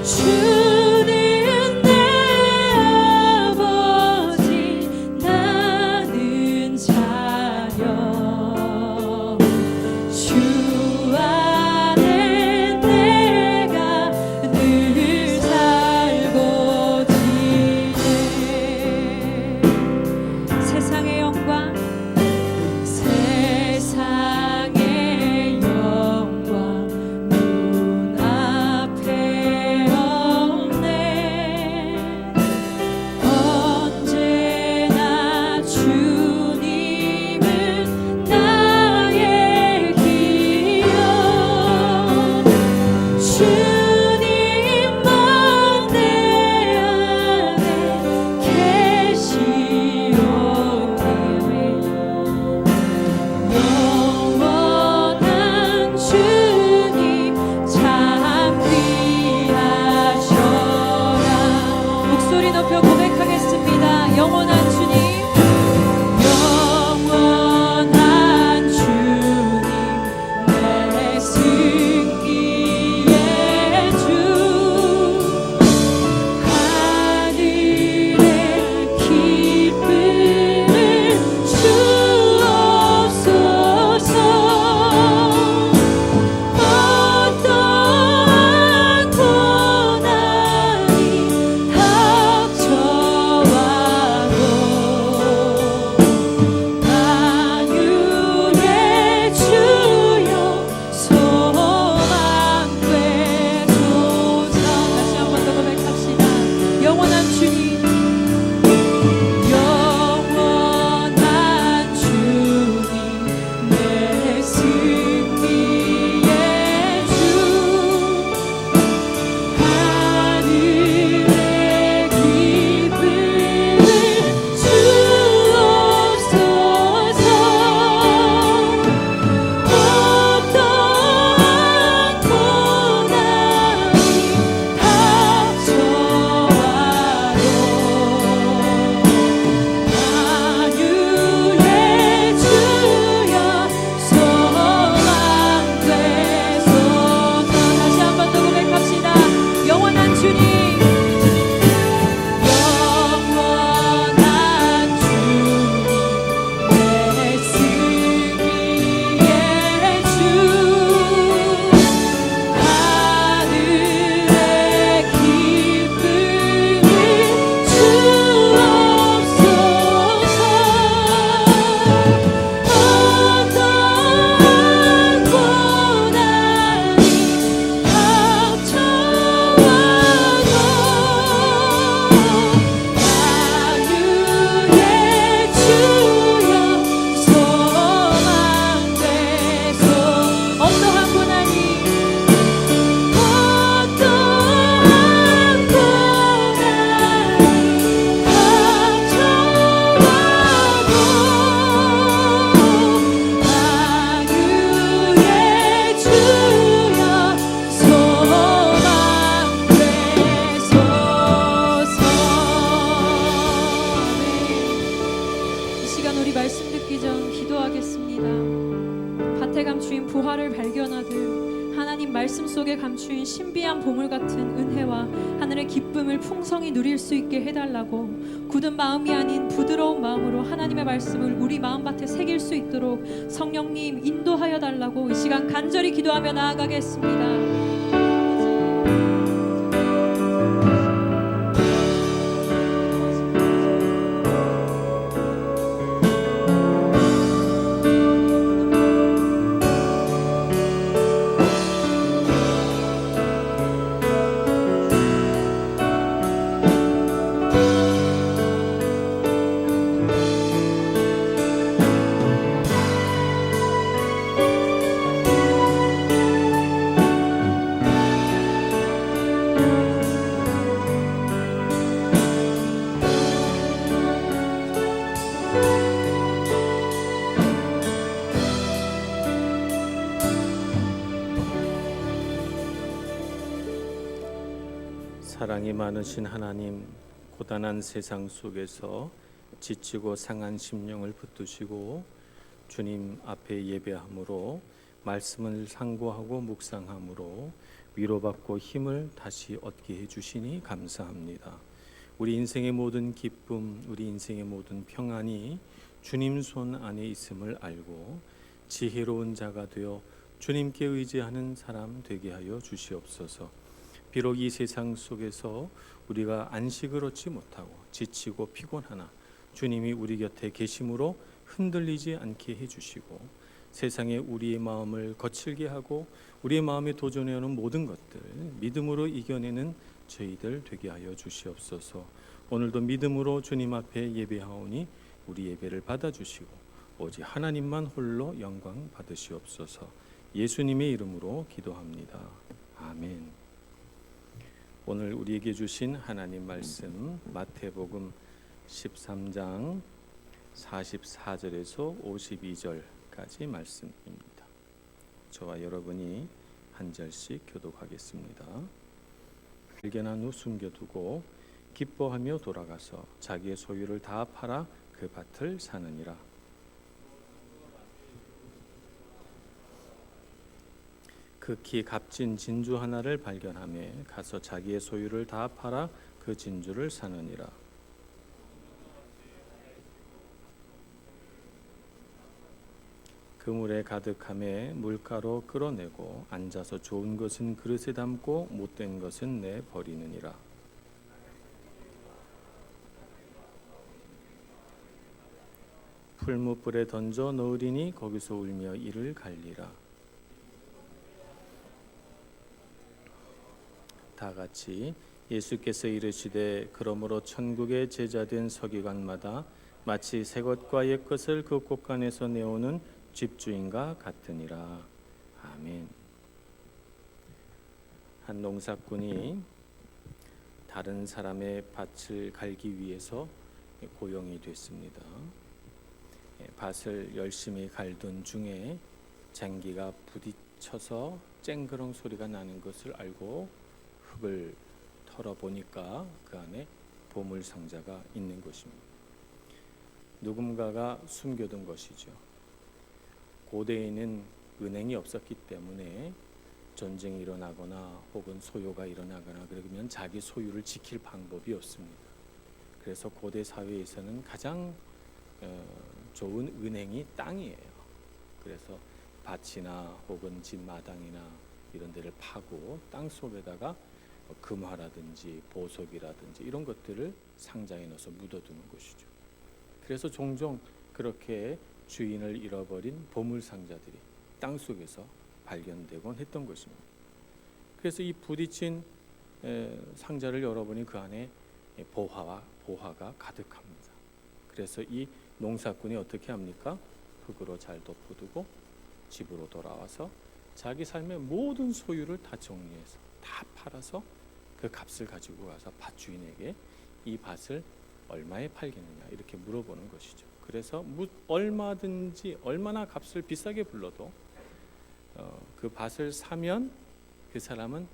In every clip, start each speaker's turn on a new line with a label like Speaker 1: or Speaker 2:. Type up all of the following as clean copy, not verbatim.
Speaker 1: 주는 내 아버지 나는 자녀 주 안에 내가 늘 살고 지내 세상의 영광 세상의 영광 눈앞에 없네 언제나 주님은 나의 기여 주님만 내 안에 계시오니 영원한 주님 참 귀하셔라 목소리 높여 고백하겠습니다. 영원한 주님 영원한 주님 내 승리의 주 하늘의 기쁨을 주옵소서 어떠한 고난이 닥쳐와도 만유의 주여 소망되소서 다시 한 번 더 고백합시다. 영원한 주님 영원한 주님 내 승리의 주 하늘의 기쁨을 주옵소서 어떠한 고난이 닥쳐와도 만유의 주여 소망되소서 다시 한 번 더 고백합시다. 영원한 주님 영원한 주님 내 승리의 주 하늘의 기쁨을 주옵소서 어떠한 고난이 닥쳐와도 만유의 주여 소망되소 어떠한 고난이 만유의 주여 소망되소서 이 시간 우리 말씀 듣기 전 기도하겠습니다. 밭에 감추인 부활을 발견하듯 하나님 말씀 속에 감추인 신비한 보물 같은 은혜와 하늘의 기쁨을 풍성히 누릴 수 있게 해달라고 굳은 마음이 아닌 부드러운 마음으로 하나님의 말씀을 우리 마음밭에 새길 수 있도록 성령님 인도하여 달라고 이 시간 간절히 기도하며 나아가겠습니다.
Speaker 2: 사랑이 많으신 하나님, 고단한 세상 속에서 지치고 상한 심령을 붙드시고 주님 앞에 예배함으로 말씀을 상고하고 묵상함으로 위로받고 힘을 다시 얻게 해주시니 감사합니다. 우리 인생의 모든 기쁨, 우리 인생의 모든 평안이 주님 손 안에 있음을 알고 지혜로운 자가 되어 주님께 의지하는 사람 되게 하여 주시옵소서. 비록 이 세상 속에서 우리가 안식을 얻지 못하고 지치고 피곤하나 주님이 우리 곁에 계심으로 흔들리지 않게 해주시고 세상에 우리의 마음을 거칠게 하고 우리의 마음에 도전해오는 모든 것들 믿음으로 이겨내는 저희들 되게 하여 주시옵소서. 오늘도 믿음으로 주님 앞에 예배하오니 우리 예배를 받아주시고 오직 하나님만 홀로 영광 받으시옵소서. 예수님의 이름으로 기도합니다. 아멘. 오늘 우리에게 주신 하나님 말씀 마태복음 13장 44절에서 52절까지 말씀입니다. 저와 여러분이 한 절씩 교독하겠습니다. 발견한 후 숨겨두고 기뻐하며 돌아가서 자기의 소유를 다 팔아 그 밭을 사느니라. 극히 값진 진주 하나를 발견하며 가서 자기의 소유를 다 팔아 그 진주를 사느니라. 그물에 가득함에 물가로 끌어내고 앉아서 좋은 것은 그릇에 담고 못된 것은 내버리느니라. 풀무불에 던져 넣으리니 거기서 울며 이를 갈리라. 다 같이 예수께서 이르시되 그러므로 천국의 제자된 서기관마다 마치 새 것과 옛 것을 그 곳간에서 내오는 집주인과 같으니라. 아멘. 한 농사꾼이 다른 사람의 밭을 갈기 위해서 고용이 됐습니다. 밭을 열심히 갈던 중에 쟁기가 부딪혀서 쨍그렁 소리가 나는 것을 알고 흙을 털어보니까 그 안에 보물상자가 있는 것입니다. 누군가가 숨겨둔 것이죠. 고대에는 은행이 없었기 때문에 전쟁이 일어나거나 혹은 소요가 일어나거나 그러면 자기 소유를 지킬 방법이 없습니다. 그래서 고대 사회에서는 가장 좋은 은행이 땅이에요. 그래서 밭이나 혹은 집 마당이나 이런 데를 파고 땅 속에다가 금화라든지 보석이라든지 이런 것들을 상자에 넣어서 묻어두는 것이죠. 그래서 종종 그렇게 주인을 잃어버린 보물상자들이 땅 속에서 발견되곤 했던 것입니다. 그래서 이 부딪힌 상자를 열어보니 그 안에 보화가 가득합니다. 그래서 이 농사꾼이 어떻게 합니까? 흙으로 잘 덮어두고 집으로 돌아와서 자기 삶의 모든 소유를 다 정리해서 다 팔아서 그 값을 가지고 가서 밭 주인에게 이 밭을 얼마에 팔겠느냐 이렇게 물어보는 것이죠. 그래서 얼마든지 얼마나 값을 비싸게 불러도 그 밭을 사면 그 사람은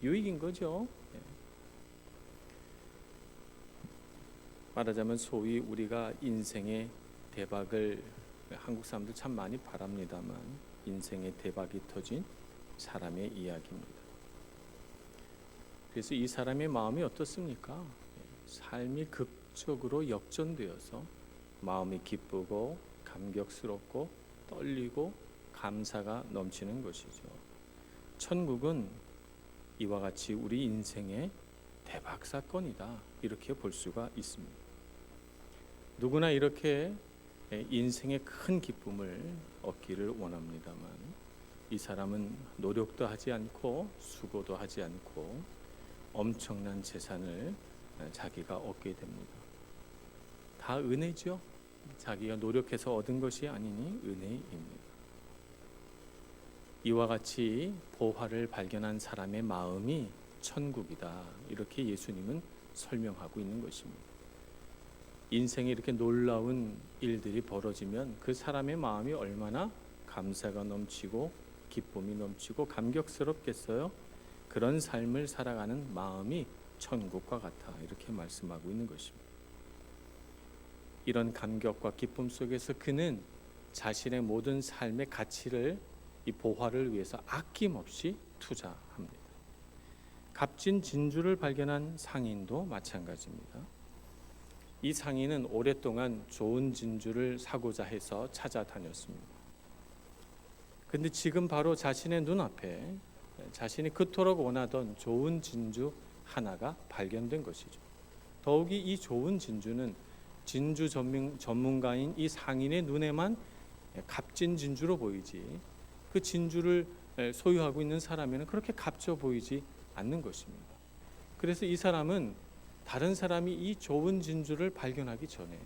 Speaker 2: 유익인 거죠. 말하자면 소위 우리가 인생의 대박을 한국 사람들 참 많이 바랍니다만 인생의 대박이 터진 사람의 이야기입니다. 그래서 이 사람의 마음이 어떻습니까? 삶이 극적으로 역전되어서 마음이 기쁘고 감격스럽고 떨리고 감사가 넘치는 것이죠. 천국은 이와 같이 우리 인생의 대박 사건이다 이렇게 볼 수가 있습니다. 누구나 이렇게 인생의 큰 기쁨을 얻기를 원합니다만 이 사람은 노력도 하지 않고 수고도 하지 않고 엄청난 재산을 자기가 얻게 됩니다. 다 은혜죠. 자기가 노력해서 얻은 것이 아니니 은혜입니다. 이와 같이 보화를 발견한 사람의 마음이 천국이다. 이렇게 예수님은 설명하고 있는 것입니다. 인생에 이렇게 놀라운 일들이 벌어지면 그 사람의 마음이 얼마나 감사가 넘치고 기쁨이 넘치고 감격스럽겠어요? 그런 삶을 살아가는 마음이 천국과 같아. 이렇게 말씀하고 있는 것입니다. 이런 감격과 기쁨 속에서 그는 자신의 모든 삶의 가치를 이 보화를 위해서 아낌없이 투자합니다. 값진 진주를 발견한 상인도 마찬가지입니다. 이 상인은 오랫동안 좋은 진주를 사고자 해서 찾아다녔습니다. 근데 지금 바로 자신의 눈앞에 자신이 그토록 원하던 좋은 진주 하나가 발견된 것이죠. 더욱이 이 좋은 진주는 진주 전문가인 이 상인의 눈에만 값진 진주로 보이지, 그 진주를 소유하고 있는 사람에는 그렇게 값져 보이지 않는 것입니다. 그래서 이 사람은 다른 사람이 이 좋은 진주를 발견하기 전에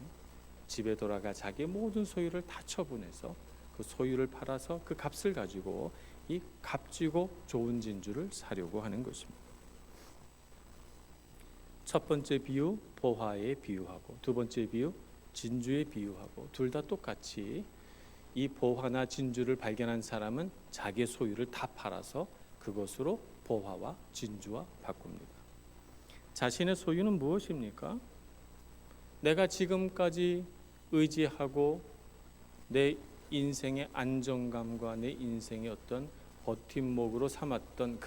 Speaker 2: 집에 돌아가 자기의 모든 소유를 다 처분해서 그 소유를 팔아서 그 값을 가지고 이 값지고 좋은 진주를 사려고 하는 것입니다. 첫 번째 비유 보화에 비유하고, 두 번째 비유 진주에 비유하고, 둘 다 똑같이 이 보화나 진주를 발견한 사람은 자기의 소유를 다 팔아서 그것으로 보화와 진주와 바꿉니다. 자신의 소유는 무엇입니까? 내가 지금까지 의지하고 내 인생의 안정감과 내 인생의 어떤 버팀목으로 삼았던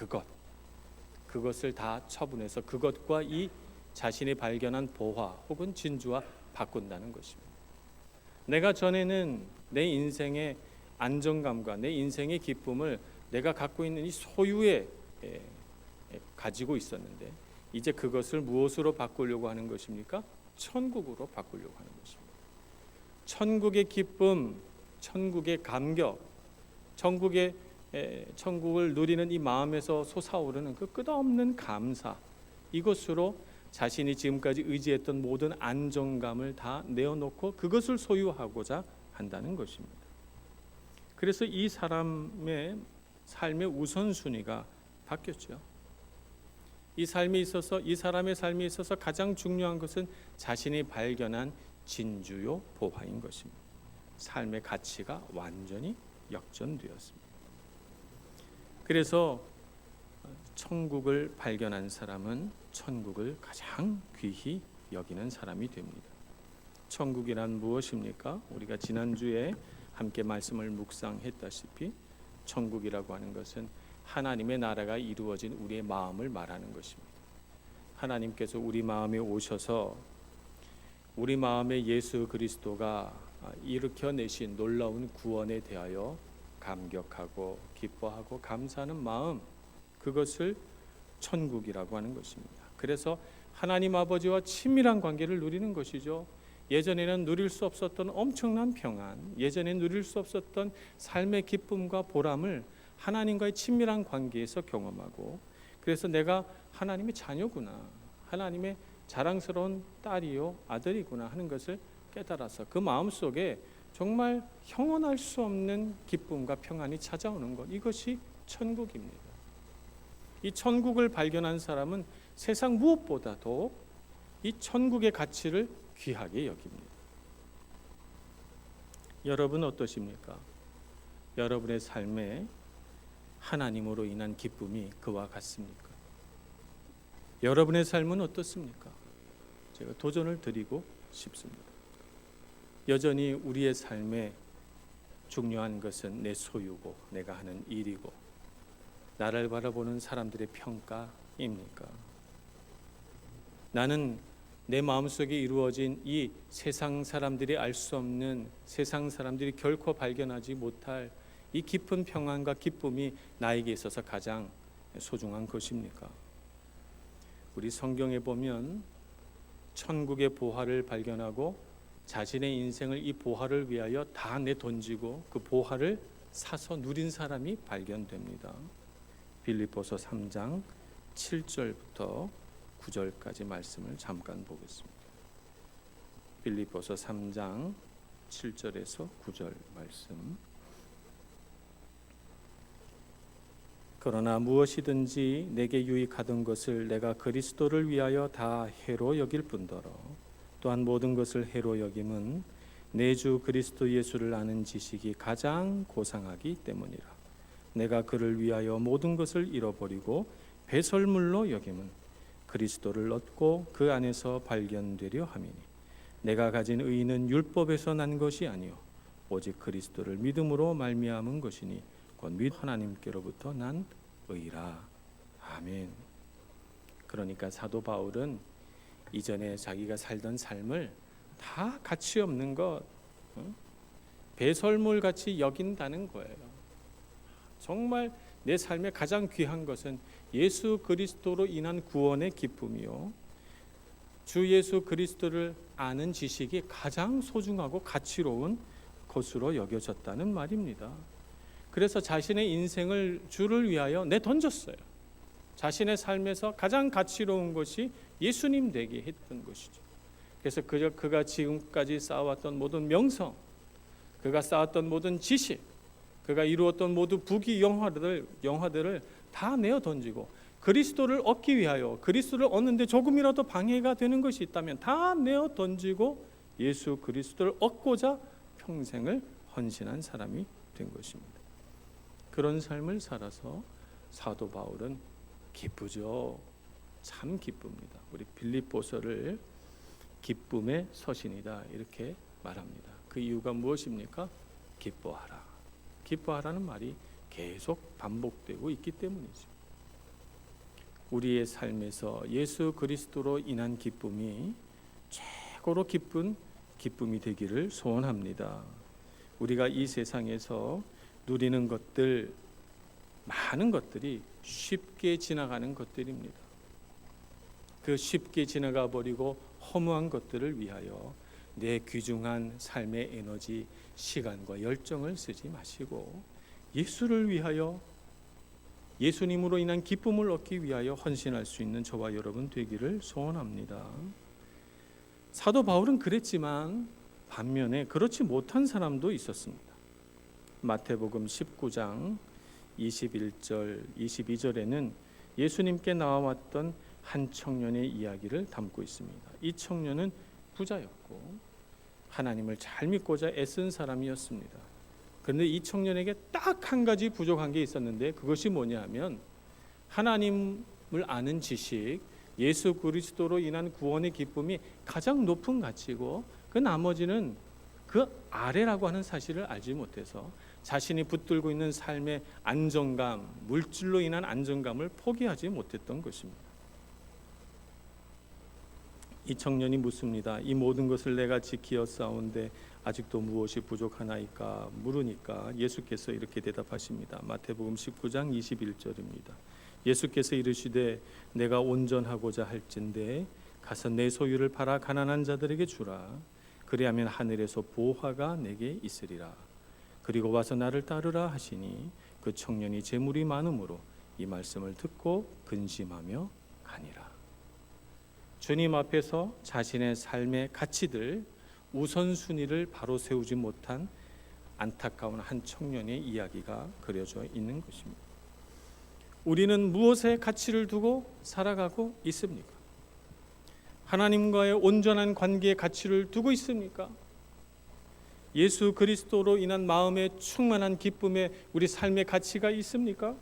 Speaker 2: 그것을 다 처분해서 그것과 이 자신이 발견한 보화 혹은 진주와 바꾼다는 것입니다. 내가 전에는 내 인생의 안정감과 내 인생의 기쁨을 내가 갖고 있는 이 소유에 가지고 있었는데, 이제 그것을 무엇으로 바꾸려고 하는 것입니까? 천국으로 바꾸려고 하는 것입니다. 천국의 기쁨, 천국의 감격, 천국을 누리는 이 마음에서 솟아오르는 그 끝없는 감사, 이것으로 자신이 지금까지 의지했던 모든 안정감을 다 내어놓고 그것을 소유하고자 한다는 것입니다. 그래서 이 사람의 삶의 우선순위가 바뀌었죠. 이 사람의 삶에 있어서 가장 중요한 것은 자신이 발견한 진주요 보화인 것입니다. 삶의 가치가 완전히 역전되었습니다. 그래서 천국을 발견한 사람은 천국을 가장 귀히 여기는 사람이 됩니다. 천국이란 무엇입니까? 우리가 지난주에 함께 말씀을 묵상했다시피 천국이라고 하는 것은 하나님의 나라가 이루어진 우리의 마음을 말하는 것입니다. 하나님께서 우리 마음에 오셔서 우리 마음에 예수 그리스도가 일으켜내신 놀라운 구원에 대하여 감격하고 기뻐하고 감사하는 마음, 그것을 천국이라고 하는 것입니다. 그래서 하나님 아버지와 친밀한 관계를 누리는 것이죠. 예전에는 누릴 수 없었던 엄청난 평안, 예전에 누릴 수 없었던 삶의 기쁨과 보람을 하나님과의 친밀한 관계에서 경험하고, 그래서 내가 하나님의 자녀구나, 하나님의 자랑스러운 딸이요 아들이구나 하는 것을 깨달아서 그 마음속에 정말 형언할 수 없는 기쁨과 평안이 찾아오는 것, 이것이 천국입니다. 이 천국을 발견한 사람은 세상 무엇보다도 이 천국의 가치를 귀하게 여깁니다. 여러분 어떠십니까? 여러분의 삶에 하나님으로 인한 기쁨이 그와 같습니까? 여러분의 삶은 어떻습니까? 제가 도전을 드리고 싶습니다. 여전히 우리의 삶에 중요한 것은 내 소유고 내가 하는 일이고 나를 바라보는 사람들의 평가입니까? 나는 내 마음속에 이루어진 이 세상 사람들이 알 수 없는, 세상 사람들이 결코 발견하지 못할 이 깊은 평안과 기쁨이 나에게 있어서 가장 소중한 것입니까? 우리 성경에 보면 천국의 보화를 발견하고 자신의 인생을 이 보화를 위하여 다 내던지고 그 보화를 사서 누린 사람이 발견됩니다. 빌립보서 3장 7절부터 9절까지 말씀을 잠깐 보겠습니다. 빌립보서 3장 7절에서 9절 말씀. 그러나 무엇이든지 내게 유익하던 것을 내가 그리스도를 위하여 다 해로 여길 뿐더러 또한 모든 것을 해로 여김은 내 주 그리스도 예수를 아는 지식이 가장 고상하기 때문이라. 내가 그를 위하여 모든 것을 잃어버리고 배설물로 여김은 그리스도를 얻고 그 안에서 발견되려 함이니 내가 가진 의는 율법에서 난 것이 아니요 오직 그리스도를 믿음으로 말미암은 것이니 곧 믿 하나님께로부터 난 의라. 아멘. 그러니까 사도 바울은 이전에 자기가 살던 삶을 다 가치 없는 것, 배설물 같이 여긴다는 거예요. 정말 내 삶에 가장 귀한 것은 예수 그리스도로 인한 구원의 기쁨이요, 주 예수 그리스도를 아는 지식이 가장 소중하고 가치로운 것으로 여겨졌다는 말입니다. 그래서 자신의 인생을 주를 위하여 내던졌어요. 자신의 삶에서 가장 가치로운 것이 예수님 되게 했던 것이죠. 그래서 그가 지금까지 쌓아왔던 모든 명성, 그가 쌓았던 모든 지식, 그가 이루었던 모든 부귀 영화들을 다 내어 던지고, 그리스도를 얻기 위하여, 그리스도를 얻는데 조금이라도 방해가 되는 것이 있다면 다 내어 던지고 예수 그리스도를 얻고자 평생을 헌신한 사람이 된 것입니다. 그런 삶을 살아서 사도 바울은 기쁘죠. 참 기쁩니다. 우리 빌립보서를 기쁨의 서신이다 이렇게 말합니다. 그 이유가 무엇입니까? 기뻐하라. 기뻐하라는 말이 계속 반복되고 있기 때문이죠. 우리의 삶에서 예수 그리스도로 인한 기쁨이 최고로 기쁜 기쁨이 되기를 소원합니다. 우리가 이 세상에서 누리는 것들, 많은 것들이 쉽게 지나가는 것들입니다. 그 쉽게 지나가 버리고 허무한 것들을 위하여 내 귀중한 삶의 에너지, 시간과 열정을 쓰지 마시고 예수를 위하여, 예수님으로 인한 기쁨을 얻기 위하여 헌신할 수 있는 저와 여러분 되기를 소원합니다. 사도 바울은 그랬지만 반면에 그렇지 못한 사람도 있었습니다. 마태복음 19장 21절, 22절에는 예수님께 나와왔던 한 청년의 이야기를 담고 있습니다. 이 청년은 부자였고 하나님을 잘 믿고자 애쓴 사람이었습니다. 그런데 이 청년에게 딱 한 가지 부족한 게 있었는데, 그것이 뭐냐 하면 하나님을 아는 지식, 예수 그리스도로 인한 구원의 기쁨이 가장 높은 가치고 그 나머지는 그 아래라고 하는 사실을 알지 못해서 자신이 붙들고 있는 삶의 안정감, 물질로 인한 안정감을 포기하지 못했던 것입니다. 이 청년이 묻습니다. 이 모든 것을 내가 지키어 싸운데 아직도 무엇이 부족하나이까 물으니까 예수께서 이렇게 대답하십니다. 마태복음 19장 21절입니다. 예수께서 이르시되 내가 온전하고자 할진대 가서 내 소유를 팔아 가난한 자들에게 주라. 그리하면 하늘에서 보화가 내게 있으리라. 그리고 와서 나를 따르라 하시니 그 청년이 재물이 많음으로 이 말씀을 듣고 근심하며 가니라. 주님 앞에서 자신의 삶의 가치들, 우선순위를 바로 세우지 못한 안타까운 한 청년의 이야기가 그려져 있는 것입니다. 우리는 무엇에 가치를 두고 살아가고 있습니까? 하나님과의 온전한 관계에 가치를 두고 있습니까? 예수 그리스도로 인한 마음의 충만한 기쁨에 우리 삶의 가치가 있습니까?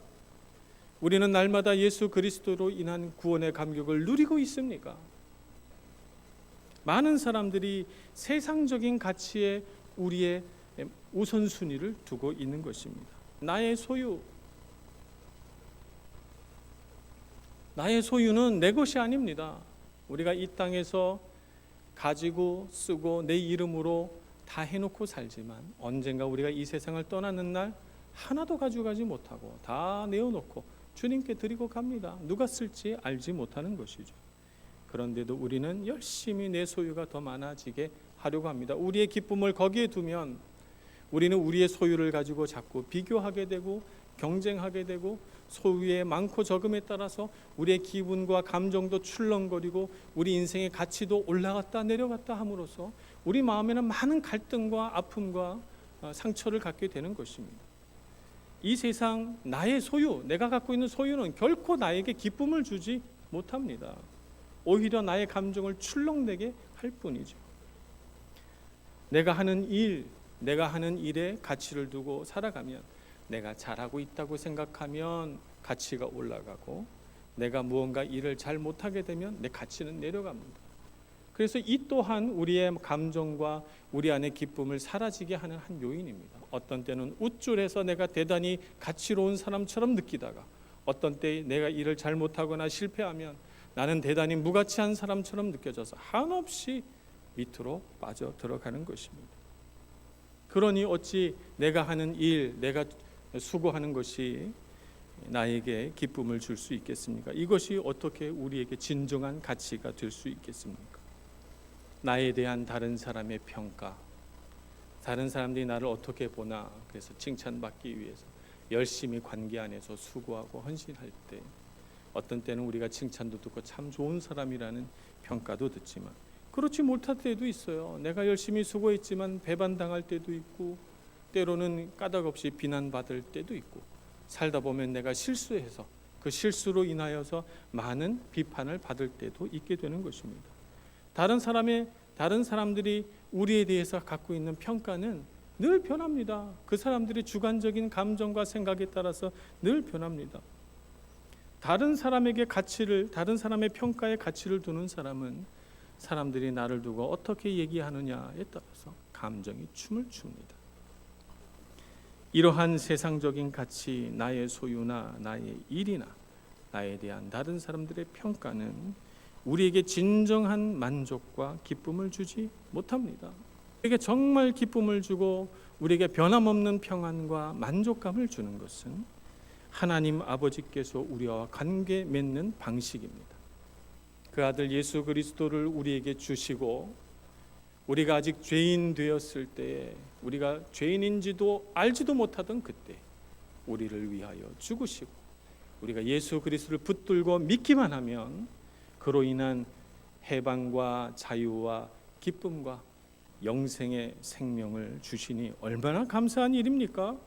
Speaker 2: 우리는 날마다 예수 그리스도로 인한 구원의 감격을 누리고 있습니까? 많은 사람들이 세상적인 가치에 우리의 우선순위를 두고 있는 것입니다. 나의 소유, 나의 소유는 내 것이 아닙니다. 우리가 이 땅에서 가지고 쓰고 내 이름으로 다 해놓고 살지만 언젠가 우리가 이 세상을 떠나는 날 하나도 가져가지 못하고 다 내어놓고 주님께 드리고 갑니다. 누가 쓸지 알지 못하는 것이죠. 그런데도 우리는 열심히 내 소유가 더 많아지게 하려고 합니다. 우리의 기쁨을 거기에 두면 우리는 우리의 소유를 가지고 자꾸 비교하게 되고 경쟁하게 되고 소유의 많고 적음에 따라서 우리의 기분과 감정도 출렁거리고 우리 인생의 가치도 올라갔다 내려갔다 함으로써 우리 마음에는 많은 갈등과 아픔과 상처를 갖게 되는 것입니다. 이 세상 나의 소유, 내가 갖고 있는 소유는 결코 나에게 기쁨을 주지 못합니다. 오히려 나의 감정을 출렁내게 할 뿐이죠. 내가 하는 일에 가치를 두고 살아가면 내가 잘하고 있다고 생각하면 가치가 올라가고 내가 무언가 일을 잘 못하게 되면 내 가치는 내려갑니다. 그래서 이 또한 우리의 감정과 우리 안의 기쁨을 사라지게 하는 한 요인입니다. 어떤 때는 우쭐해서 내가 대단히 가치로운 사람처럼 느끼다가 어떤 때 내가 일을 잘 못하거나 실패하면 나는 대단히 무가치한 사람처럼 느껴져서 한없이 밑으로 빠져 들어가는 것입니다. 그러니 어찌 내가 하는 일, 내가 수고하는 것이 나에게 기쁨을 줄 수 있겠습니까? 이것이 어떻게 우리에게 진정한 가치가 될 수 있겠습니까? 나에 대한 다른 사람의 평가, 다른 사람들이 나를 어떻게 보나, 그래서 칭찬받기 위해서 열심히 관계 안에서 수고하고 헌신할 때, 어떤 때는 우리가 칭찬도 듣고 참 좋은 사람이라는 평가도 듣지만 그렇지 못할 때도 있어요. 내가 열심히 수고했지만 배반당할 때도 있고, 때로는 까닭없이 비난받을 때도 있고, 살다 보면 내가 실수해서 그 실수로 인하여서 많은 비판을 받을 때도 있게 되는 것입니다. 다른 사람들이 우리에 대해서 갖고 있는 평가는 늘 변합니다. 그 사람들의 주관적인 감정과 생각에 따라서 늘 변합니다. 다른 사람의 평가에 가치를 두는 사람은 사람들이 나를 두고 어떻게 얘기하느냐에 따라서 감정이 춤을 춥니다. 이러한 세상적인 가치, 나의 소유나 나의 일이나 나에 대한 다른 사람들의 평가는 우리에게 진정한 만족과 기쁨을 주지 못합니다. 우리에게 정말 기쁨을 주고 우리에게 변함없는 평안과 만족감을 주는 것은 하나님 아버지께서 우리와 관계 맺는 방식입니다. 그 아들 예수 그리스도를 우리에게 주시고, 우리가 아직 죄인 되었을 때에, 우리가 죄인인지도 알지도 못하던 그때 우리를 위하여 죽으시고, 우리가 예수 그리스도를 붙들고 믿기만 하면 그로 인한 해방과 자유와 기쁨과 영생의 생명을 주시니 얼마나 감사한 일입니까?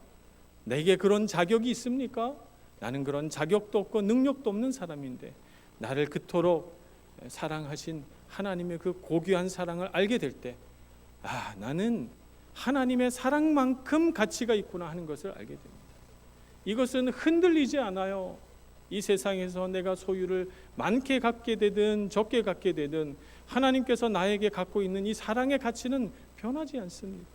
Speaker 2: 내게 그런 자격이 있습니까? 나는 그런 자격도 없고 능력도 없는 사람인데, 나를 그토록 사랑하신 하나님의 그 고귀한 사랑을 알게 될 때, 나는 하나님의 사랑만큼 가치가 있구나 하는 것을 알게 됩니다. 이것은 흔들리지 않아요. 이 세상에서 내가 소유를 많게 갖게 되든 적게 갖게 되든 하나님께서 나에게 갖고 있는 이 사랑의 가치는 변하지 않습니다.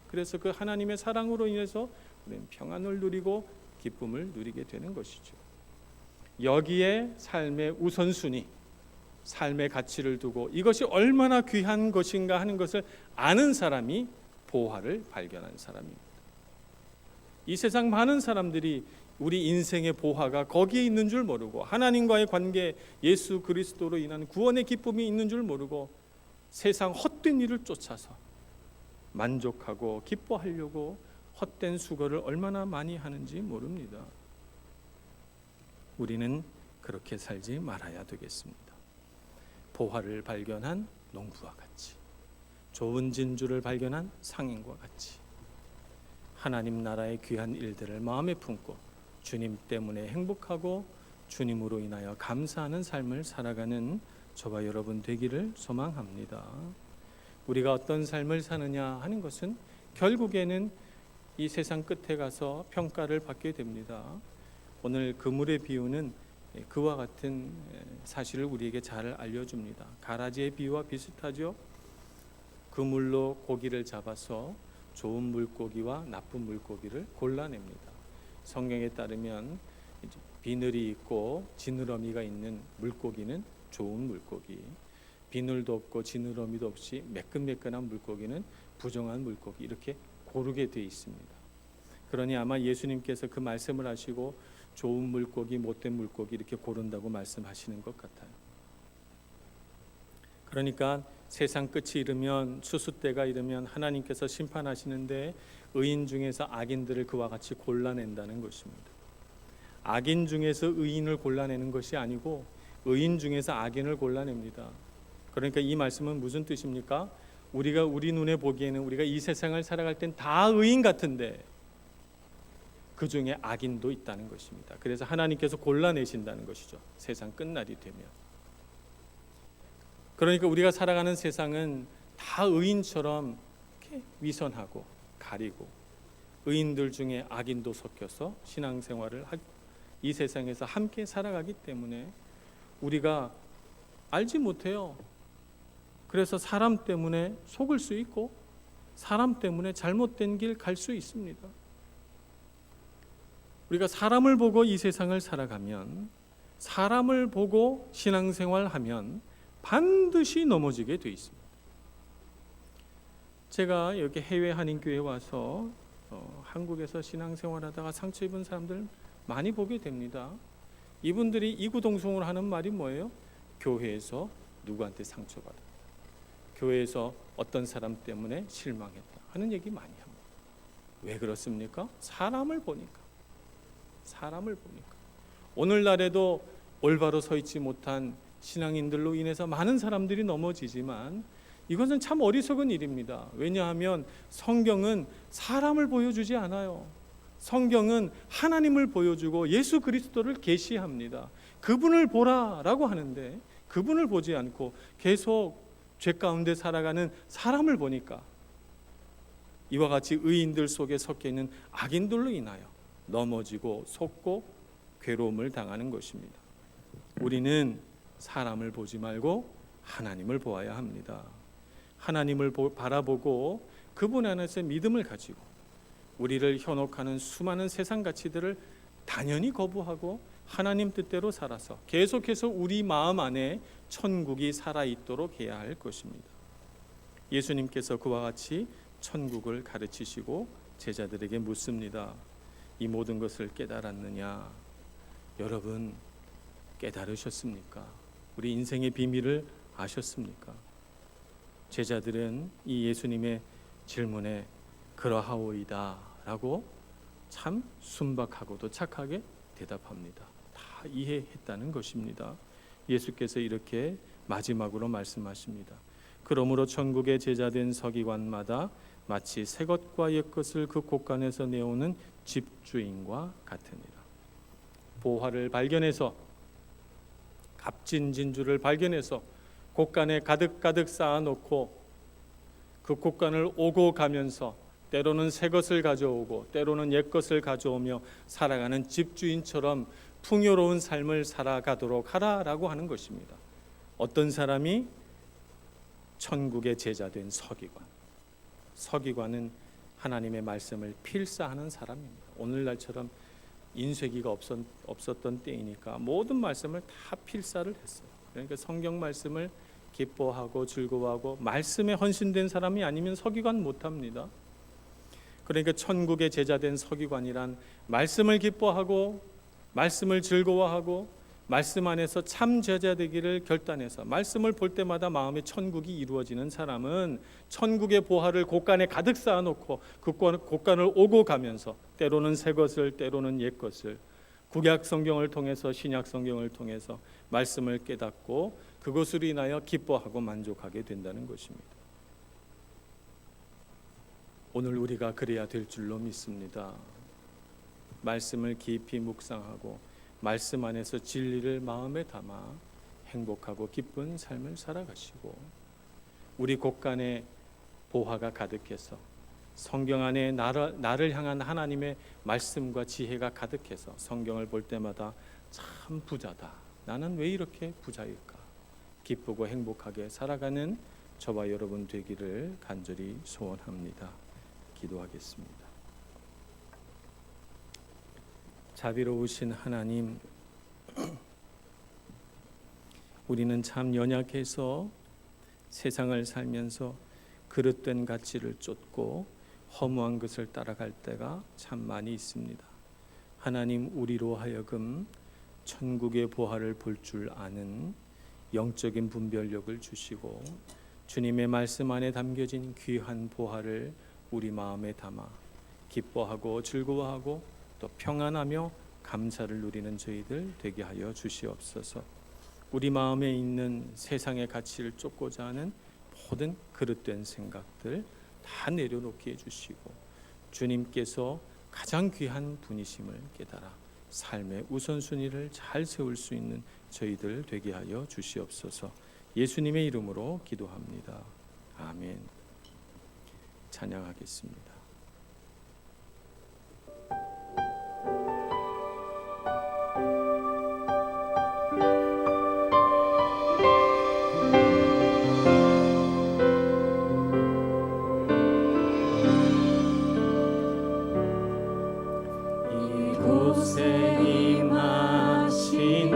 Speaker 2: 그래서 그 하나님의 사랑으로 인해서 우리는 평안을 누리고 기쁨을 누리게 되는 것이죠. 여기에 삶의 우선순위, 삶의 가치를 두고 이것이 얼마나 귀한 것인가 하는 것을 아는 사람이 보화를 발견한 사람입니다. 이 세상 많은 사람들이 우리 인생의 보화가 거기에 있는 줄 모르고, 하나님과의 관계, 예수 그리스도로 인한 구원의 기쁨이 있는 줄 모르고 세상 헛된 일을 쫓아서 만족하고 기뻐하려고 헛된 수고를 얼마나 많이 하는지 모릅니다. 우리는 그렇게 살지 말아야 되겠습니다. 보화를 발견한 농부와 같이, 좋은 진주를 발견한 상인과 같이 하나님 나라의 귀한 일들을 마음에 품고 주님 때문에 행복하고 주님으로 인하여 감사하는 삶을 살아가는 저와 여러분 되기를 소망합니다. 우리가 어떤 삶을 사느냐 하는 것은 결국에는 이 세상 끝에 가서 평가를 받게 됩니다. 오늘 그물의 비유는 그와 같은 사실을 우리에게 잘 알려줍니다. 가라지의 비유와 비슷하죠. 그물로 고기를 잡아서 좋은 물고기와 나쁜 물고기를 골라냅니다. 성경에 따르면 비늘이 있고 지느러미가 있는 물고기는 좋은 물고기, 비늘도 없고 지느러미도 없이 매끈매끈한 물고기는 부정한 물고기, 이렇게 고르게 되어 있습니다. 그러니 아마 예수님께서 그 말씀을 하시고 좋은 물고기, 못된 물고기 이렇게 고른다고 말씀하시는 것 같아요. 그러니까 세상 끝이 이르면, 추수 때가 이르면 하나님께서 심판하시는데 의인 중에서 악인들을 그와 같이 골라낸다는 것입니다. 악인 중에서 의인을 골라내는 것이 아니고 의인 중에서 악인을 골라냅니다. 그러니까 이 말씀은 무슨 뜻입니까? 우리 눈에 보기에는 우리가 이 세상을 살아갈 땐 다 의인 같은데 그 중에 악인도 있다는 것입니다. 그래서 하나님께서 골라내신다는 것이죠. 세상 끝날이 되면. 그러니까 우리가 살아가는 세상은 다 의인처럼 이렇게 위선하고 가리고, 의인들 중에 악인도 섞여서 신앙생활을 이 세상에서 함께 살아가기 때문에 우리가 알지 못해요. 그래서 사람 때문에 속을 수 있고 사람 때문에 잘못된 길 갈 수 있습니다. 우리가 사람을 보고 이 세상을 살아가면 사람을 보고 신앙생활하면 반드시 넘어지게 돼 있습니다. 제가 이렇게 해외 한인교회에 와서 한국에서 신앙생활하다가 상처 입은 사람들 많이 보게 됩니다. 이분들이 이구동성으로 하는 말이 뭐예요? 교회에서 누구한테 상처받았다, 교회에서 어떤 사람 때문에 실망했다 하는 얘기 많이 합니다. 왜 그렇습니까? 사람을 보니까. 오늘날에도 올바로 서 있지 못한 신앙인들로 인해서 많은 사람들이 넘어지지만 이것은 참 어리석은 일입니다. 왜냐하면 성경은 사람을 보여주지 않아요. 성경은 하나님을 보여주고 예수 그리스도를 계시합니다. 그분을 보라라고 하는데 그분을 보지 않고 계속 죄 가운데 살아가는 사람을 보니까 이와 같이 의인들 속에 섞여 있는 악인들로 인하여 넘어지고 속고 괴로움을 당하는 것입니다. 우리는 사람을 보지 말고 하나님을 보아야 합니다. 하나님을 바라보고 그분 안에서 믿음을 가지고 우리를 현혹하는 수많은 세상 가치들을 단연히 거부하고 하나님 뜻대로 살아서 계속해서 우리 마음 안에 천국이 살아있도록 해야 할 것입니다. 예수님께서 그와 같이 천국을 가르치시고 제자들에게 묻습니다. 이 모든 것을 깨달았느냐? 여러분 깨달으셨습니까? 우리 인생의 비밀을 아셨습니까? 제자들은 이 예수님의 질문에 그러하오이다 라고 참 순박하고도 착하게 대답합니다. 다 이해했다는 것입니다. 예수께서 이렇게 마지막으로 말씀하십니다. 그러므로 천국의 제자된 서기관마다 마치 새 것과 옛 것을 그 곳간에서 내오는 집주인과 같으니라. 보화를 발견해서 값진 진주를 발견해서 곳간에 가득가득 쌓아놓고 그 곳간을 오고 가면서 때로는 새 것을 가져오고 때로는 옛 것을 가져오며 살아가는 집주인처럼 풍요로운 삶을 살아가도록 하라라고 하는 것입니다. 어떤 사람이 천국의 제자된 서기관. 서기관은 하나님의 말씀을 필사하는 사람입니다. 오늘날처럼 인쇄기가 없었던 때이니까 모든 말씀을 다 필사를 했어요. 그러니까 성경 말씀을 기뻐하고 즐거워하고 말씀에 헌신된 사람이 아니면 서기관 못합니다. 그러니까 천국의 제자된 서기관이란 말씀을 기뻐하고 말씀을 즐거워하고 말씀 안에서 참 제자 되기를 결단해서 말씀을 볼 때마다 마음의 천국이 이루어지는 사람은 천국의 보화를 곳간에 가득 쌓아놓고 그 곳간을 오고 가면서 때로는 새 것을 때로는 옛 것을 구약 성경을 통해서 신약 성경을 통해서 말씀을 깨닫고 그것으로 인하여 기뻐하고 만족하게 된다는 것입니다. 오늘 우리가 그래야 될 줄로 믿습니다. 말씀을 깊이 묵상하고 말씀 안에서 진리를 마음에 담아 행복하고 기쁜 삶을 살아가시고 우리 곳간에 보화가 가득해서 성경 안에 나를 향한 하나님의 말씀과 지혜가 가득해서 성경을 볼 때마다 참 부자다. 나는 왜 이렇게 부자일까? 기쁘고 행복하게 살아가는 저와 여러분 되기를 간절히 소원합니다. 기도하겠습니다. 자비로우신 하나님, 우리는 참 연약해서 세상을 살면서 그릇된 가치를 쫓고 허무한 것을 따라갈 때가 참 많이 있습니다. 하나님, 우리로 하여금 천국의 보화를 볼 줄 아는 영적인 분별력을 주시고 주님의 말씀 안에 담겨진 귀한 보화를 우리 마음에 담아 기뻐하고 즐거워하고 또 평안하며 감사를 누리는 저희들 되게 하여 주시옵소서. 우리 마음에 있는 세상의 가치를 쫓고자 하는 모든 그릇된 생각들 다 내려놓게 해주시고 주님께서 가장 귀한 분이심을 깨달아 삶의 우선순위를 잘 세울 수 있는 저희들 되게 하여 주시옵소서. 예수님의 이름으로 기도합니다. 아멘. 찬양하겠습니다. 이곳에 임하신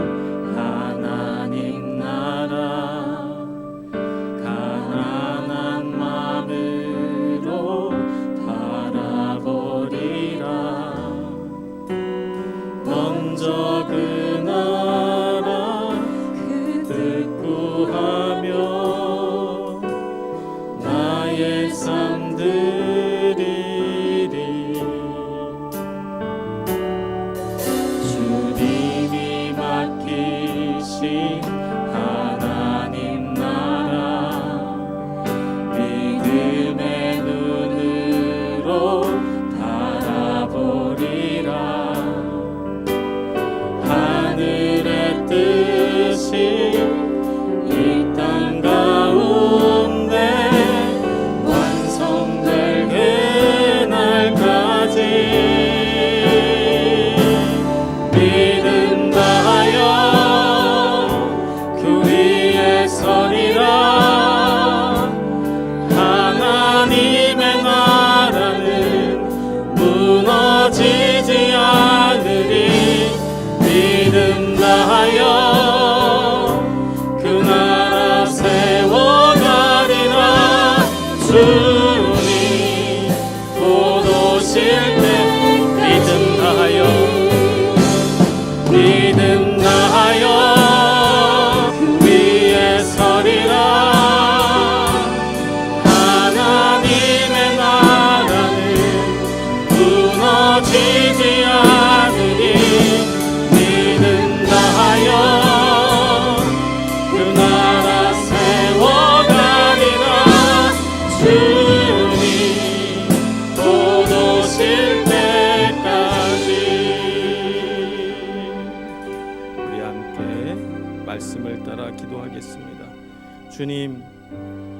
Speaker 2: 기도하겠습니다. 주님,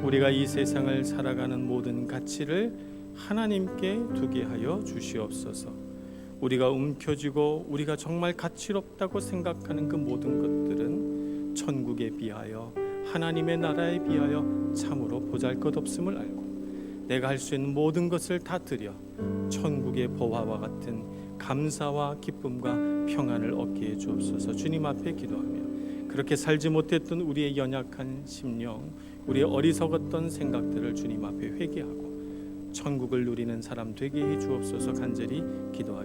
Speaker 2: 우리가 이 세상을 살아가는 모든 가치를 하나님께 두게 하여 주시옵소서. 우리가 움켜쥐고 우리가 정말 가치롭다고 생각하는 그 모든 것들은 천국에 비하여, 하나님의 나라에 비하여 참으로 보잘것없음을 알고 내가 할 수 있는 모든 것을 다 드려 천국의 보화와 같은 감사와 기쁨과 평안을 얻게 해 주옵소서. 주님 앞에 기도하며 그렇게 살지 못했던 우리의 연약한 심령, 우리의 어리석었던 생각들을 주님 앞에 회개하고 천국을 누리는 사람 되게 해 주옵소서. 간절히 기도하겠습니다.